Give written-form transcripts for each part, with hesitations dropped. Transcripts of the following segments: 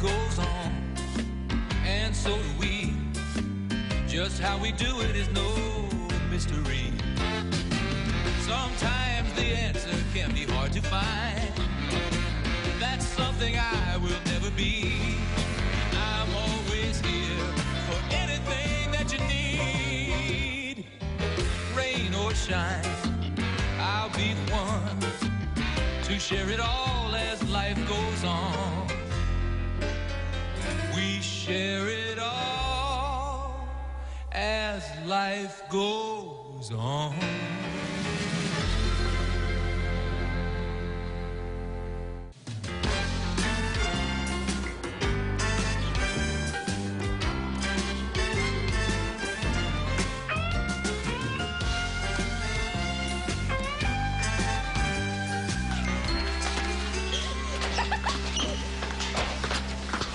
goes on, and so do we. Just how we do it is no mystery. Sometimes the answer can be hard to find. That's something I will never be. I'm always here for anything that you need. Rain or shine, I'll be the one to share it all as life goes on. We share it all as life goes on.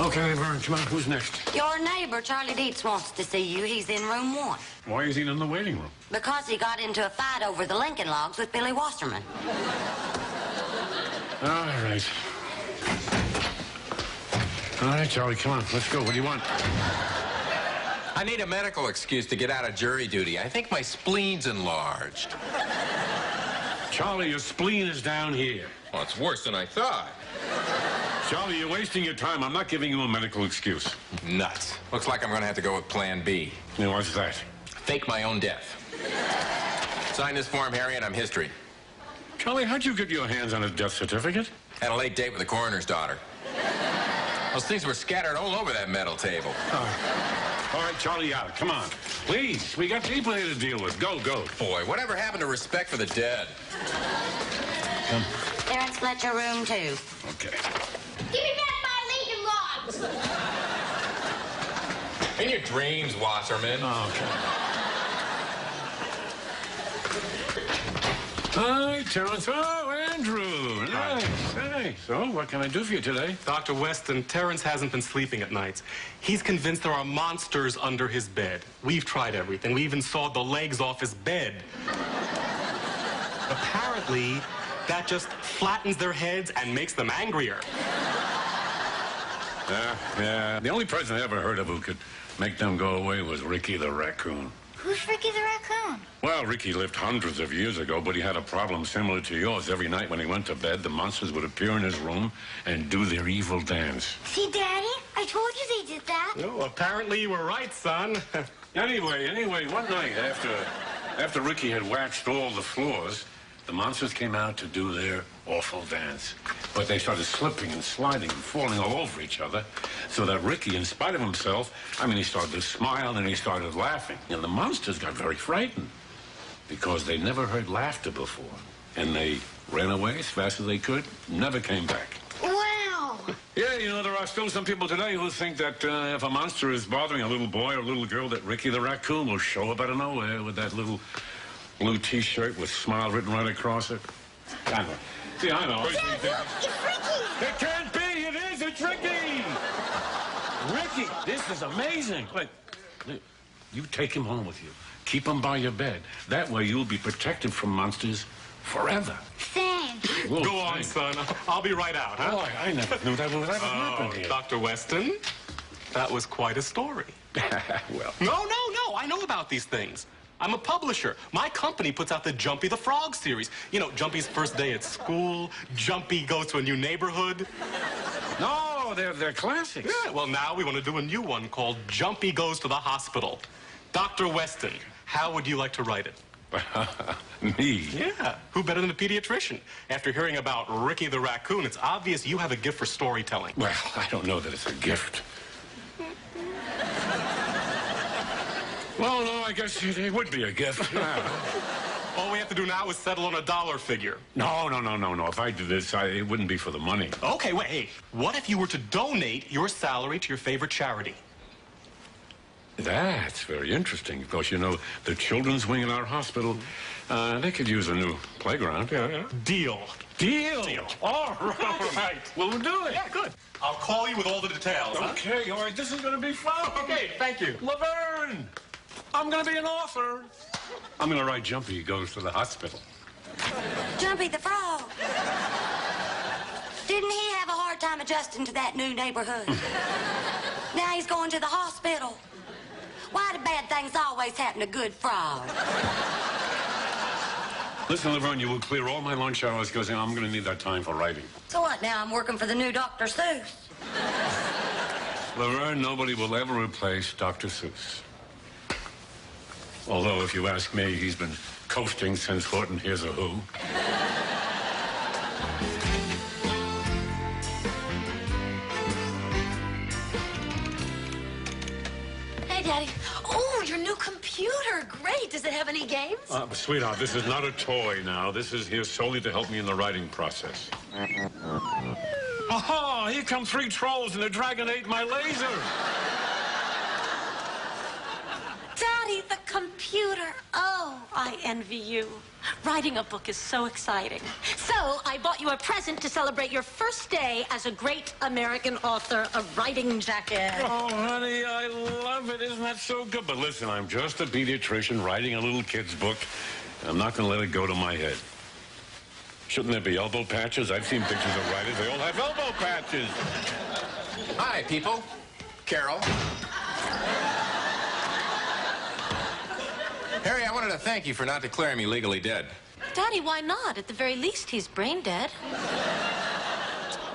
Okay, Vern, come on. Who's next? Your neighbor, Charlie Dietz, wants to see you. He's in room 1. Why is he in the waiting room? Because he got into a fight over the Lincoln Logs with Billy Wasserman. All right. All right, Charlie, come on. Let's go. What do you want? I need a medical excuse to get out of jury duty. I think my spleen's enlarged. Charlie, your spleen is down here. Well, it's worse than I thought. Charlie, you're wasting your time. I'm not giving you a medical excuse. Nuts. Looks like I'm going to have to go with Plan B. Yeah, what's that? Fake my own death. Sign this form, Harry, and I'm history. Charlie, how'd you get your hands on a death certificate? Had a late date with the coroner's daughter. Those things were scattered all over that metal table. All right, Charlie, out. Come on. Please, we got people here to deal with. Go, go. Boy, whatever happened to respect for the dead? Come. Terrence Fletcher, room 2. Okay. Give me back my Lincoln Logs! In your dreams, Wasserman. Okay. Hi, Terrence. Oh, Andrew. Nice. Hey, so what can I do for you today? Dr. Weston, Terrence hasn't been sleeping at nights. He's convinced there are monsters under his bed. We've tried everything. We even sawed the legs off his bed. Apparently, that just flattens their heads and makes them angrier. Yeah. The only person I ever heard of who could make them go away was Ricky the Raccoon. Who's Ricky the Raccoon? Well, Ricky lived hundreds of years ago, but he had a problem similar to yours. Every night when he went to bed, the monsters would appear in his room and do their evil dance. See, Daddy? I told you they did that. No, apparently you were right, son. Anyway, one night after Ricky had waxed all the floors, the monsters came out to do their awful dance. But they started slipping and sliding and falling all over each other, so that Ricky, in spite of himself, he started to smile and he started laughing. And the monsters got very frightened because they never heard laughter before. And they ran away as fast as they could, never came back. Wow. Yeah, there are still some people today who think that if a monster is bothering a little boy or a little girl, that Ricky the Raccoon will show up out of nowhere with that little blue T-shirt with smile written right across it. I know. See, I know. Dad, look, it's Ricky. It can't be. It is. It's Ricky. Ricky, this is amazing. Wait, you take him home with you. Keep him by your bed. That way you'll be protected from monsters forever. Thanks. Whoa, Go on, son. I'll be right out, huh? Oh, I never knew that would ever happen here. Dr. Weston, that was quite a story. Well. No. I know about these things. I'm a publisher. My company puts out the Jumpy the Frog series. Jumpy's first day at school, Jumpy goes to a new neighborhood. No, they're classics. Yeah, well, now we want to do a new one called Jumpy Goes to the Hospital. Dr. Weston, how would you like to write it? Me? Yeah, who better than a pediatrician? After hearing about Ricky the Raccoon, it's obvious you have a gift for storytelling. Well, I don't know that it's a gift. Well, no, I guess it would be a gift. All we have to do now is settle on a dollar figure. No. If I did this, it wouldn't be for the money. Okay, wait, hey. What if you were to donate your salary to your favorite charity? That's very interesting. Of course, the children's wing in our hospital, they could use a new playground. Yeah. Deal. All right. We'll do it. Yeah, good. I'll call you with all the details. Okay, all right. This is going to be fun. Okay, thank you. Laverne, I'm going to be an author. I'm going to write Jumpy Goes to the Hospital. Jumpy the Frog. Didn't he have a hard hard time adjusting to that new neighborhood. Now he's going to the hospital. Why do bad things always happen to good frogs? Listen, Laverne, you will clear all my lunch hours because I'm going to need that time for writing. So what, now I'm working for the new Dr. Seuss? Laverne, nobody will ever replace Dr. Seuss. Although, if you ask me, he's been coasting since Horton Hears a Who. Hey, Daddy. Oh, your new computer. Great. Does it have any games? Sweetheart, this is not a toy now. This is here solely to help me in the writing process. Aha! Here come 3 trolls and the dragon ate my laser. Daddy, the computer. Oh, I envy you. Writing a book is so exciting. So I bought you a present to celebrate your first day as a great American author, a writing jacket. Oh, honey, I love it. Isn't that so good? But listen, I'm just a pediatrician writing a little kid's book. I'm not going to let it go to my head. Shouldn't there be elbow patches? I've seen pictures of writers. They all have elbow patches. Hi, people. Carol. Harry, I wanted to thank you for not declaring me legally dead. Daddy, why not? At the very least, he's brain dead.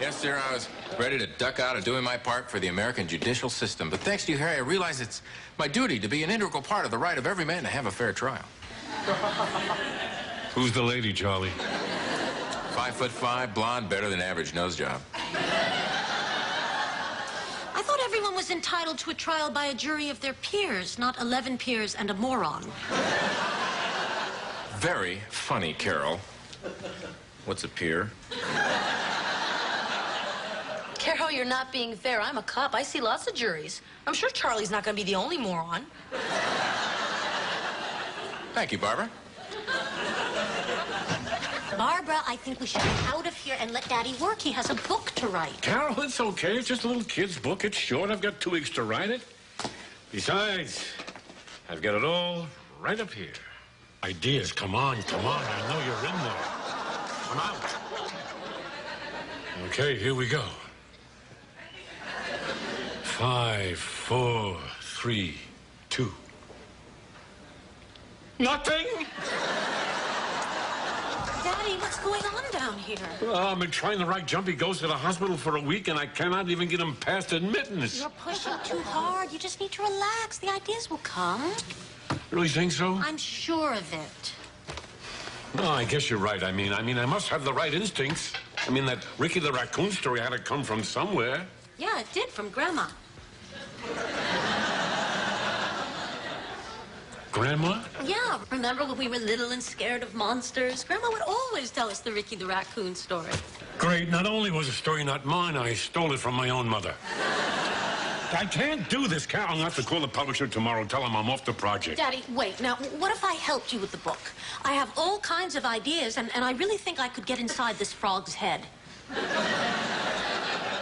Yes, sir, I was ready to duck out of doing my part for the American judicial system. But thanks to you, Harry, I realize it's my duty to be an integral part of the right of every man to have a fair trial. Who's the lady, Charlie? 5'5", blonde, better than average nose job. I thought everyone was entitled to a trial by a jury of their peers, not 11 peers and a moron. Very funny, Carol. What's a peer? Carol, you're not being fair. I'm a cop. I see lots of juries. I'm sure Charlie's not going to be the only moron. Thank you, Barbara. Barbara, I think we should get out of here and let Daddy work. He has a book to write. Carol, it's okay. It's just a little kid's book. It's short. I've got 2 weeks to write it. Besides, I've got it all right up here. Ideas, come on, come on. I know you're in there. Come out. Okay, here we go. 5, 4, 3, 2. Nothing? Daddy, what's going on down here? I've been trying to write Jumpy Goes to the hospital for a week, and I cannot even get him past admittance. You're pushing too hard. You just need to relax. The ideas will come. Really think so? I'm sure of it. No, I guess you're right. I mean, I must have the right instincts. I mean, that Ricky the Raccoon story had to come from somewhere. Yeah, it did, from Grandma. Grandma? Yeah, remember when we were little and scared of monsters? Grandma would always tell us the Ricky the Raccoon story. Great. Not only was the story not mine, I stole it from my own mother. I can't do this, Carol. I'm going to have to call the publisher tomorrow, tell him I'm off the project. Daddy, wait. Now, what if I helped you with the book? I have all kinds of ideas, and I really think I could get inside this frog's head.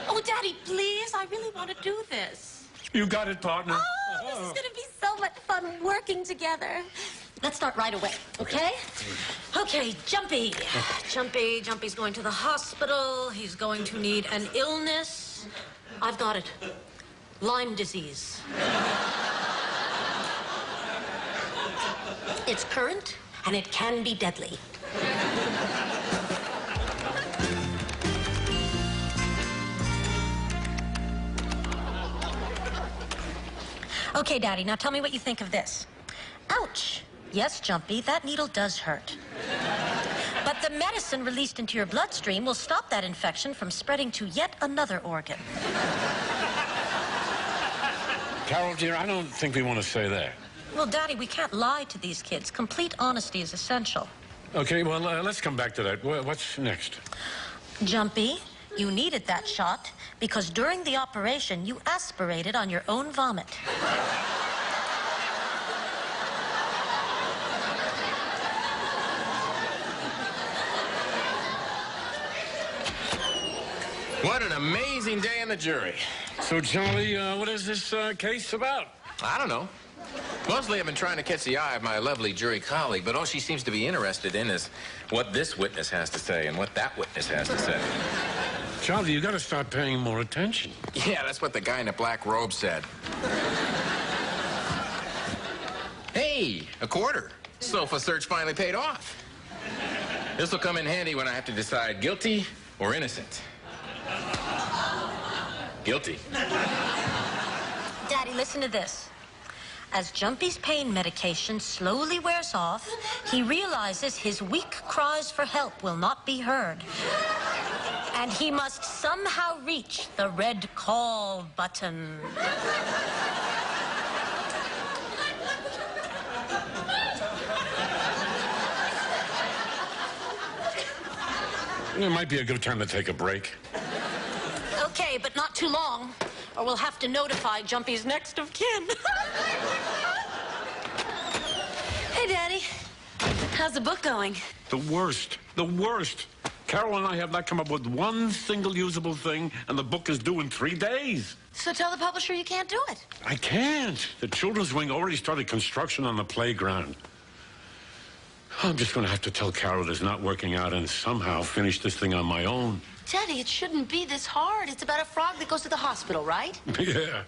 Oh, Daddy, please. I really want to do this. You got it, partner. Oh, this is going to be so much fun working together. Let's start right away, okay? Okay, Jumpy. Jumpy's going to the hospital. He's going to need an illness. I've got it. Lyme disease. It's current, and it can be deadly. Okay, Daddy, now tell me what you think of this. Ouch. Yes, Jumpy, that needle does hurt. But the medicine released into your bloodstream will stop that infection from spreading to yet another organ. Carol, dear, I don't think we want to say that. Well, Daddy, we can't lie to these kids. Complete honesty is essential. Okay, well, let's come back to that. What's next? Jumpy, you needed that shot because during the operation, you aspirated on your own vomit. What an amazing day in the jury. So, Charlie, what is this case about? I don't know. Mostly I've been trying to catch the eye of my lovely jury colleague, but all she seems to be interested in is what this witness has to say and what that witness has to say. Charlie, you gotta start paying more attention. Yeah, that's what the guy in the black robe said. Hey, a quarter. Sofa search finally paid off. This will come in handy when I have to decide guilty or innocent. Guilty. Daddy, listen to this. As Jumpy's pain medication slowly wears off, he realizes his weak cries for help will not be heard. And he must somehow reach the red call button. It might be a good time to take a break. Okay, but not too long, or we'll have to notify Jumpy's next of kin. Hey, Daddy. How's the book going? The worst. The worst. Carol and I have not come up with one single usable thing, and the book is due in 3 days. So tell the publisher you can't do it. I can't. The children's wing already started construction on the playground. I'm just going to have to tell Carol it's not working out and somehow finish this thing on my own. Daddy, it shouldn't be this hard. It's about a frog that goes to the hospital, right? Yeah.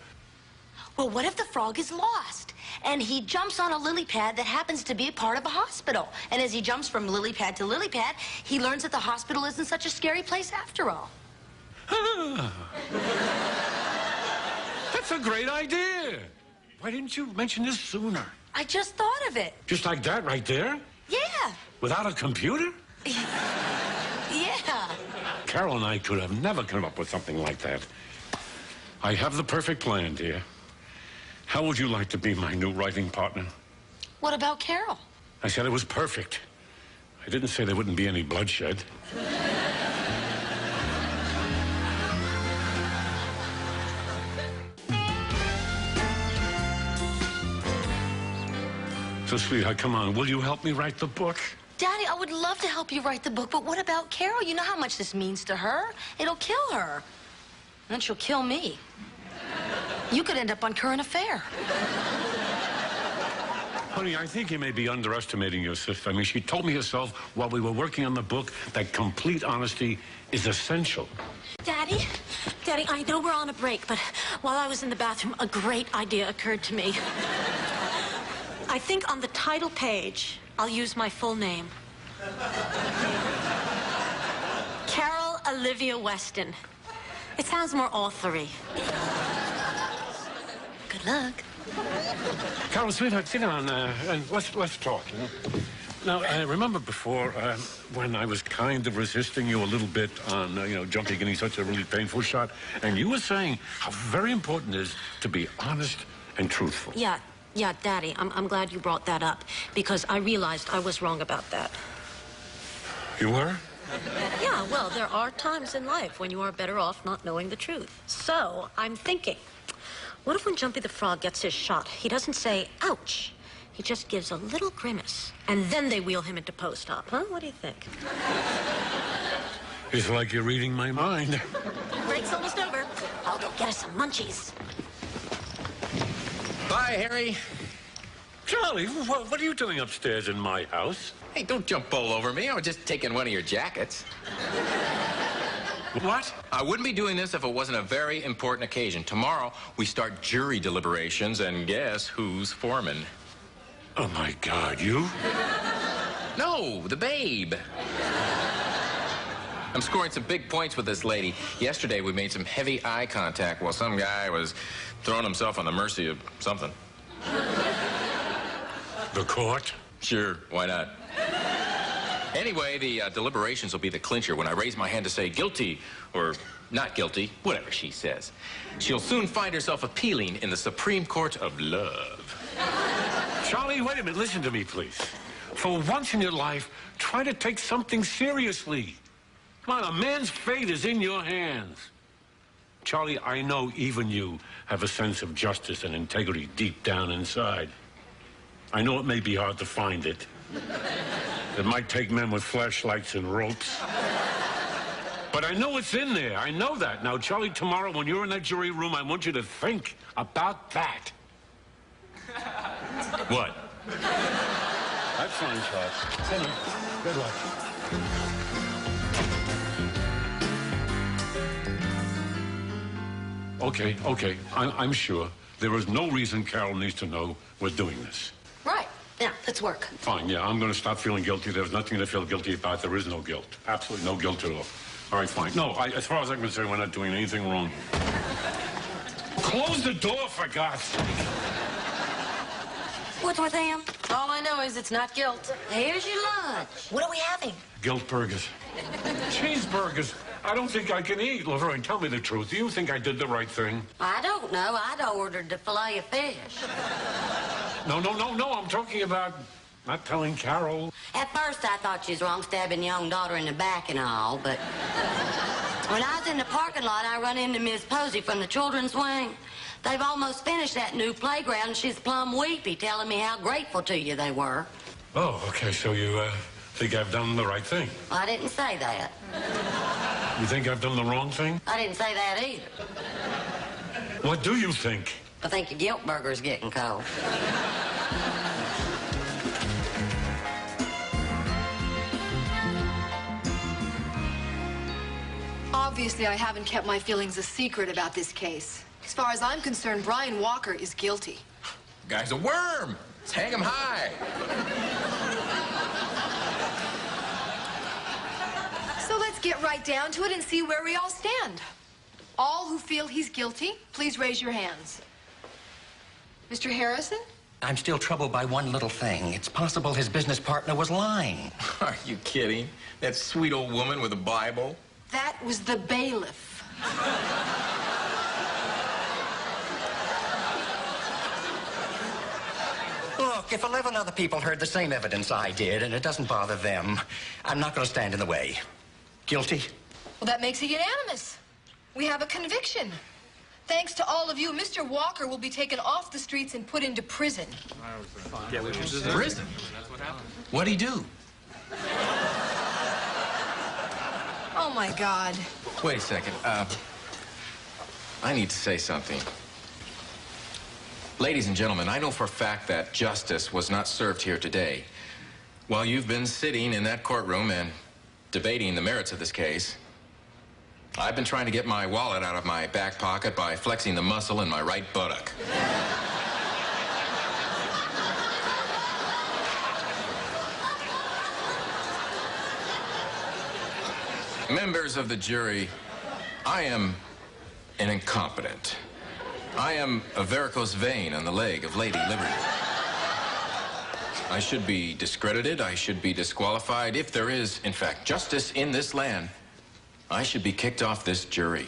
Well, what if the frog is lost? And he jumps on a lily pad that happens to be a part of a hospital. And as he jumps from lily pad to lily pad, he learns that the hospital isn't such a scary place after all. That's a great idea. Why didn't you mention this sooner? I just thought of it. Just like that right there? Yeah. Without a computer? Yeah. Carol and I could have never come up with something like that. I have the perfect plan, dear. How would you like to be my new writing partner? What about Carol? I said it was perfect. I didn't say there wouldn't be any bloodshed. So, sweetheart, come on. Will you help me write the book? Daddy, I would love to help you write the book, but what about Carol? You know how much this means to her. It'll kill her. Then she'll kill me. You could end up on Current Affair. Honey, I think you may be underestimating your sister. I mean, she told me herself while we were working on the book that complete honesty is essential. Daddy, I know we're on a break, but while I was in the bathroom, a great idea occurred to me. I think on the title page, I'll use my full name. Carol Olivia Weston. It sounds more authory. Good luck. Carol, sweetheart, sit down and let's talk. You know? Now, I remember before when I was kind of resisting you a little bit on, Jumpy getting such a really painful shot, and you were saying how very important it is to be honest and truthful. Yeah, Daddy, I'm glad you brought that up, because I realized I was wrong about that. You were? Yeah, well, there are times in life when you are better off not knowing the truth. So, I'm thinking, what if when Jumpy the Frog gets his shot, he doesn't say, ouch? He just gives a little grimace, and then they wheel him into post-op, huh? What do you think? It's like you're reading my mind. Break's almost over. I'll go get us some munchies. Bye, Harry. Charlie, what are you doing upstairs in my house? Hey, don't jump all over me. I was just taking one of your jackets. What? I wouldn't be doing this if it wasn't a very important occasion. Tomorrow, we start jury deliberations, and guess who's foreman? Oh, my God, you? No, the babe. I'm scoring some big points with this lady. Yesterday, we made some heavy eye contact while some guy was throwing himself on the mercy of something. The court? Sure, why not? Anyway, the deliberations will be the clincher when I raise my hand to say guilty or not guilty, whatever she says. She'll soon find herself appealing in the Supreme Court of Love. Charlie, wait a minute. Listen to me, please. For once in your life, try to take something seriously. Come on, a man's fate is in your hands. Charlie, I know even you have a sense of justice and integrity deep down inside. I know it may be hard to find it. It might take men with flashlights and ropes. But I know it's in there. I know that. Now, Charlie, tomorrow when you're in that jury room, I want you to think about that. What? That's fine, Charlie. Good luck. Okay. I'm sure. There is no reason Carol needs to know we're doing this. Right. Now, let's work. Fine, yeah, I'm going to stop feeling guilty. There's nothing to feel guilty about. There is no guilt. Absolutely no guilt at all. All right, fine. No, as far as I'm concerned, we're not doing anything wrong. Close the door, for God's sake. What's with him? All I know is it's not guilt. Here's your lunch. What are we having? Guilt burgers. Cheeseburgers. I don't think I can eat. Laverne, tell me the truth. Do you think I did the right thing? I don't know. I'd ordered the filet of fish. No. I'm talking about not telling Carol. At first, I thought you was wrong stabbing your own daughter in the back and all, but when I was in the parking lot, I run into Miss Posey from the children's wing. They've almost finished that new playground, and she's plumb weepy, telling me how grateful to you they were. Oh, okay, so you think I've done the right thing? I didn't say that. You think I've done the wrong thing? I didn't say that either. What do you think? I think your guilt burger's getting cold. Obviously, I haven't kept my feelings a secret about this case. As far as I'm concerned, Brian Walker is guilty. Guy's a worm. Let's hang him high. So let's get right down to it and see where we all stand. All who feel he's guilty, please raise your hands. Mr. Harrison? I'm still troubled by one little thing. It's possible his business partner was lying. Are you kidding? That sweet old woman with a Bible? That was the bailiff. Look, if 11 other people heard the same evidence I did, and it doesn't bother them, I'm not going to stand in the way. Guilty? Well, that makes it unanimous. We have a conviction. Thanks to all of you, Mr. Walker will be taken off the streets and put into prison. Prison? What'd he do? Oh, my God. Wait a second. I need to say something. Ladies and gentlemen, I know for a fact that justice was not served here today. While you've been sitting in that courtroom and debating the merits of this case, I've been trying to get my wallet out of my back pocket by flexing the muscle in my right buttock. Members of the jury, I am an incompetent. I am a varicose vein on the leg of Lady Liberty. I should be discredited. I should be disqualified. If there is, in fact, justice in this land, I should be kicked off this jury.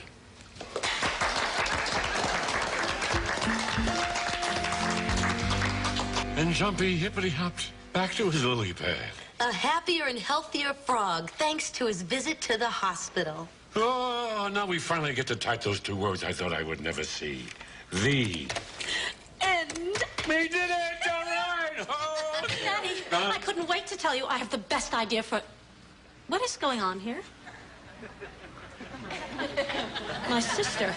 And Jumpy hippity-hopped back to his lily pad. A happier and healthier frog, thanks to his visit to the hospital. Oh, now we finally get to type those two words I thought I would never see. The. And... We did it! All right! Oh. Daddy, I couldn't wait to tell you I have the best idea for... What is going on here? My sister.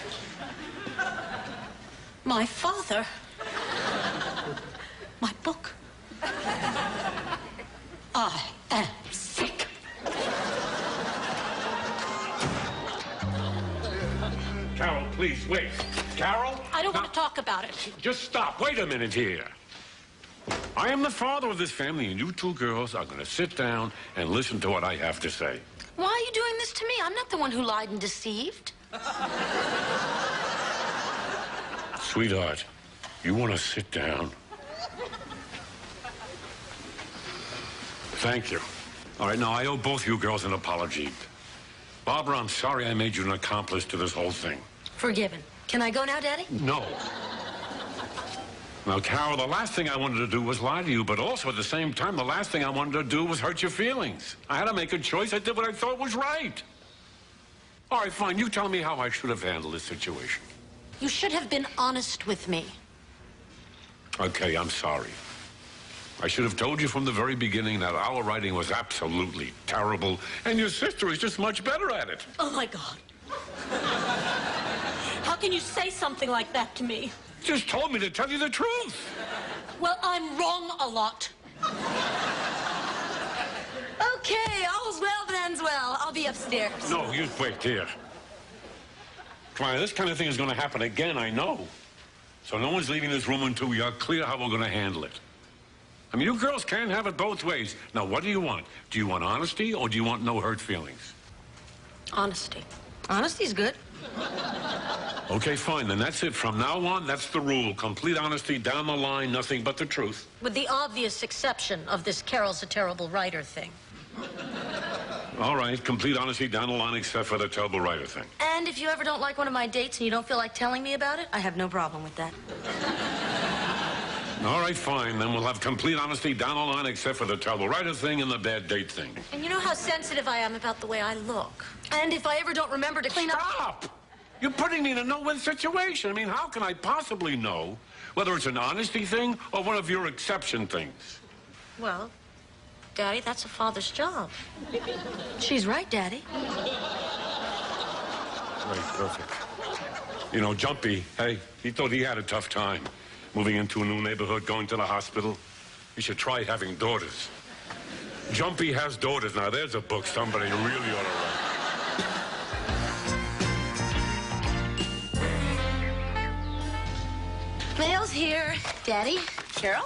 My father. My book. I am sick. Carol, please, wait. Carol? I don't want to talk about it. Just stop. Wait a minute here. I am the father of this family, and you two girls are going to sit down and listen to what I have to say. Why are you doing this to me? I'm not the one who lied and deceived. Sweetheart, you want to sit down? Thank you. All right, now, I owe both you girls an apology. Barbara, I'm sorry I made you an accomplice to this whole thing. Forgiven. Can I go now, Daddy? No. Now, Carol, the last thing I wanted to do was lie to you, but also at the same time, the last thing I wanted to do was hurt your feelings. I had to make a choice. I did what I thought was right. All right, fine. You tell me how I should have handled this situation. You should have been honest with me. Okay, I'm sorry. I should have told you from the very beginning that our writing was absolutely terrible, and your sister is just much better at it. Oh, my God. How can you say something like that to me? Just told me to tell you the truth. Well, I'm wrong a lot. Okay, all's well that ends well. I'll be upstairs. No, you wait here. Come on, this kind of thing is going to happen again, I know. So no one's leaving this room until we are clear how we're going to handle it. I mean, you girls can't have it both ways. Now, what do you want? Do you want honesty or do you want no hurt feelings? Honesty. Honesty's good. Okay, fine. Then that's it. From now on, that's the rule. Complete honesty down the line, nothing but the truth. With the obvious exception of this Carol's a terrible writer thing. All right, complete honesty down the line except for the terrible writer thing. And if you ever don't like one of my dates and you don't feel like telling me about it, I have no problem with that. All right, fine. Then we'll have complete honesty down the line except for the terrible writer thing and the bad date thing. And you know how sensitive I am about the way I look. And if I ever don't remember to clean up... Stop! You're putting me in a no-win situation. I mean, how can I possibly know whether it's an honesty thing or one of your exception things? Well, Daddy, that's a father's job. She's right, Daddy. Right, perfect. You know, Jumpy, hey, he thought he had a tough time moving into a new neighborhood, going to the hospital. He should try having daughters. Jumpy has daughters. Now, there's a book somebody really ought to write. Mail's here. Daddy, Carol,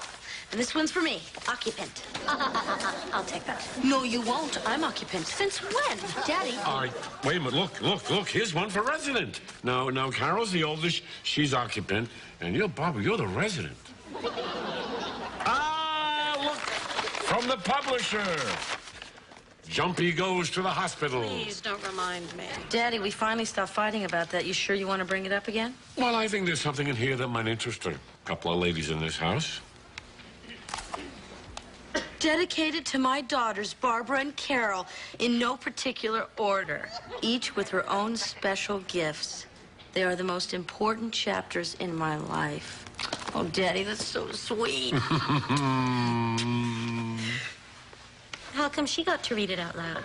and this one's for me, occupant. I'll take that. No, you won't. I'm occupant. Since when? Daddy. All right, wait a minute. Look. Here's one for resident. Now, Carol's the oldest. She's occupant. And you're, Barbara, you're the resident. Ah, look. From the publisher. Jumpy goes to the hospital. Please don't remind me. Daddy, we finally stopped fighting about that. You sure you want to bring it up again? Well, I think there's something in here that might interest a couple of ladies in this house. Dedicated to my daughters, Barbara and Carol, in no particular order, each with her own special gifts. They are the most important chapters in my life. Oh, Daddy, that's so sweet. How come she got to read it out loud?